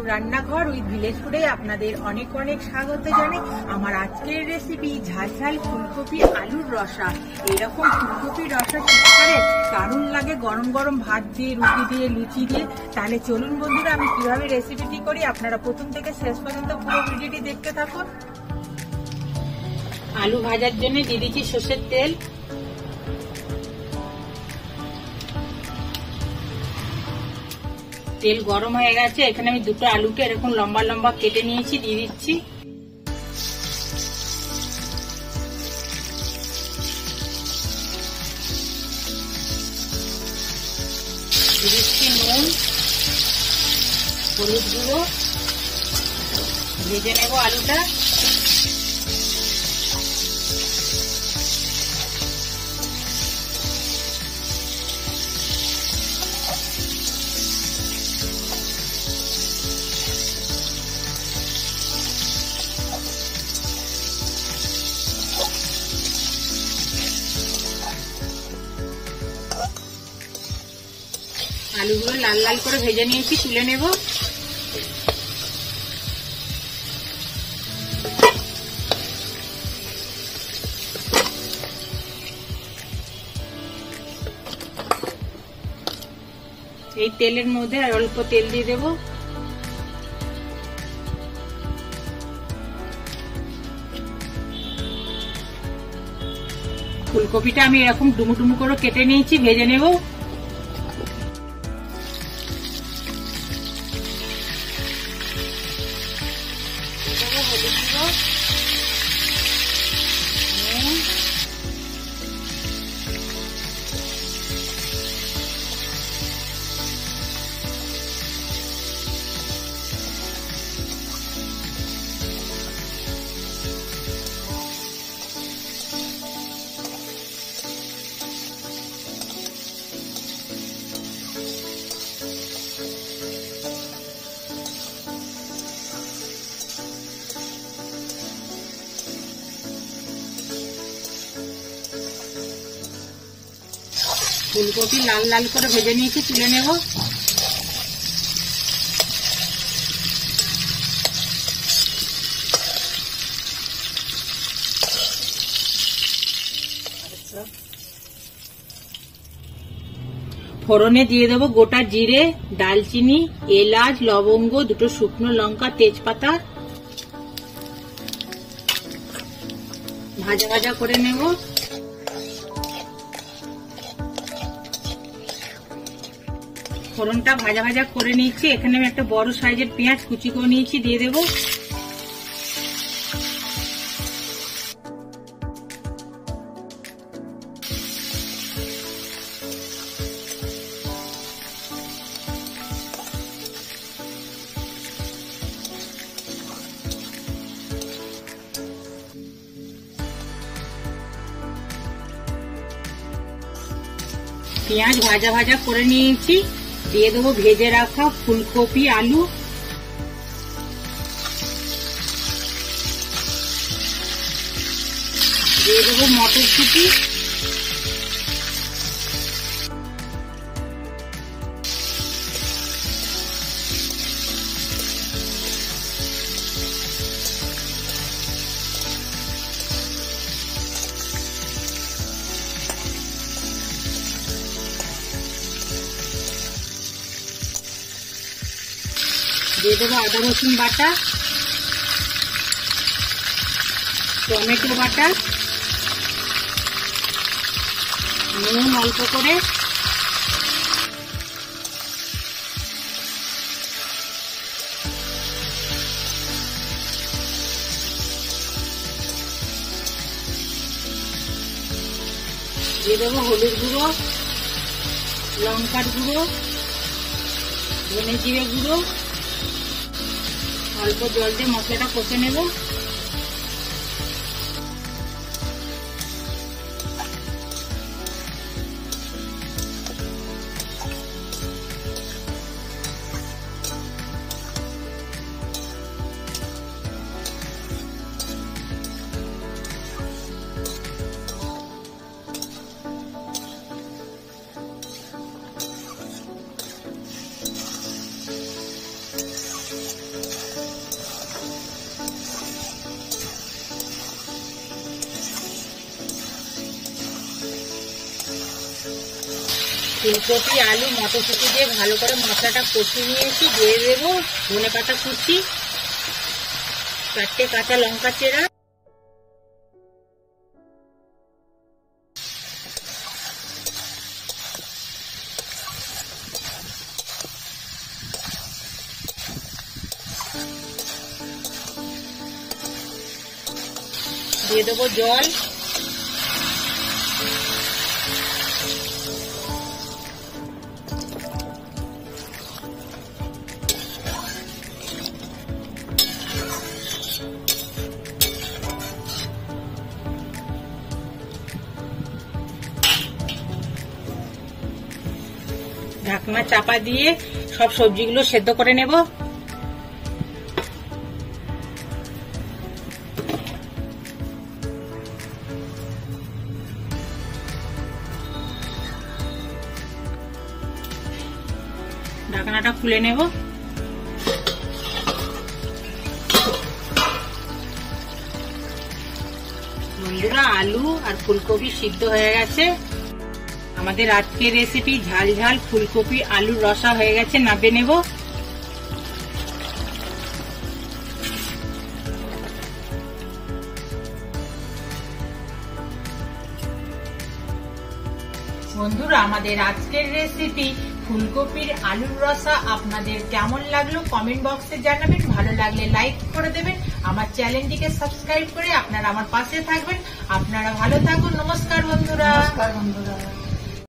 আলুর রান্নাঘর with village ফুডে আপনাদের অনেক অনেক স্বাগত জানাই। আমার আজকের রেসিপি ঝাল ঝাল ফুলকপি আলুর রসা। এরকম ফুলকপির রসা শীতকালে দারুণ লাগে গরম গরম ভাত দিয়ে, রুটি দিয়ে, লুচি দিয়ে। তাহলে চলুন বন্ধুরা, আমি কিভাবে রেসিপিটি করি আপনারা প্রথম থেকে শেষ পর্যন্ত পুরো ভিডিওটি দেখতে থাকুন। আলু ভাজার জন্য দিয়ে দিচ্ছি সর্ষের তেল। তেল গরম হয়ে গেছে, এখানে আমি দুটো আলুকে এরকম লম্বা লম্বা কেটে নিয়েছি, দিয়ে দিচ্ছি। দিয়ে দিচ্ছি নুন, হলুদ গুঁড়ো, ভেজে নেব আলুটা। আলুগুলো লাল লাল করে ভেজে নিয়েছি, তুলে নেব। এই তেলের মধ্যে আর অল্প তেল দিয়ে দেব। ফুলকপিটা আমি এরকম ডুমু ডুমু করে কেটে নিয়েছি, ভেজে নেব। ফুলকপি লাল লাল করে ভেজে নিয়েছি, তুলে নেব। ফোড়নে দিয়ে দেবো গোটা জিরে, দালচিনি, এলাচ, লবঙ্গ, দুটো শুকনো লঙ্কা, তেজপাতা। ভাজা ভাজা করে নেব। ফোড়নটা ভাজা ভাজা করে নিয়েছি, এখানে আমি একটা বড় সাইজের পেঁয়াজ কুচি করে নিয়েছি, দিয়ে দেব। পেঁয়াজ ভাজা ভাজা করে নিয়েছি, দিয়ে দেবো ভেজে রাখা ফুলকপি আলু। দিয়ে দেবো মটরশুঁটি। দিয়ে দেবো আদা রসুন বাটা, টমেটো বাটা, নুন অল্প করে, দিয়ে দেবো হলুদ গুঁড়ো, লঙ্কার গুঁড়ো, ধনে জিরে গুঁড়ো। অল্প জল দিয়ে মশলাটা কষে নেব। ফুলকপি আলু মটরশুঁটি দিয়ে ভালো করে মশলাটা কষিয়ে নিয়েছি। দিয়ে দেবো ধনেপাতা কুচি, 4টে কাঁচা লঙ্কা চেরা, দিয়ে দেবো জল, ঢাকনা চাপা দিয়ে সব সবজিগুলো সেদ্ধ করে নেব। ঢাকনাটা খুলে নেব। বন্ধুরা, আলু আর ফুলকপি সিদ্ধ হয়ে গেছে। আমাদের আজকের রেসিপি ঝাল ঝাল ফুলকপি আলুর রসা হয়ে গেছে, নামিয়ে নেব। বন্ধুরা, আমাদের আজকের রেসিপি ফুলকপির আলুর রসা আপনাদের কেমন লাগলো কমেন্ট বক্সে জানাবেন। ভালো লাগলে লাইক করে দেবেন, আমার চ্যানেলটিকে সাবস্ক্রাইব করে আপনারা আমার পাশে থাকবেন। আপনারা ভালো থাকুন। নমস্কার বন্ধুরা। নমস্কার বন্ধুরা।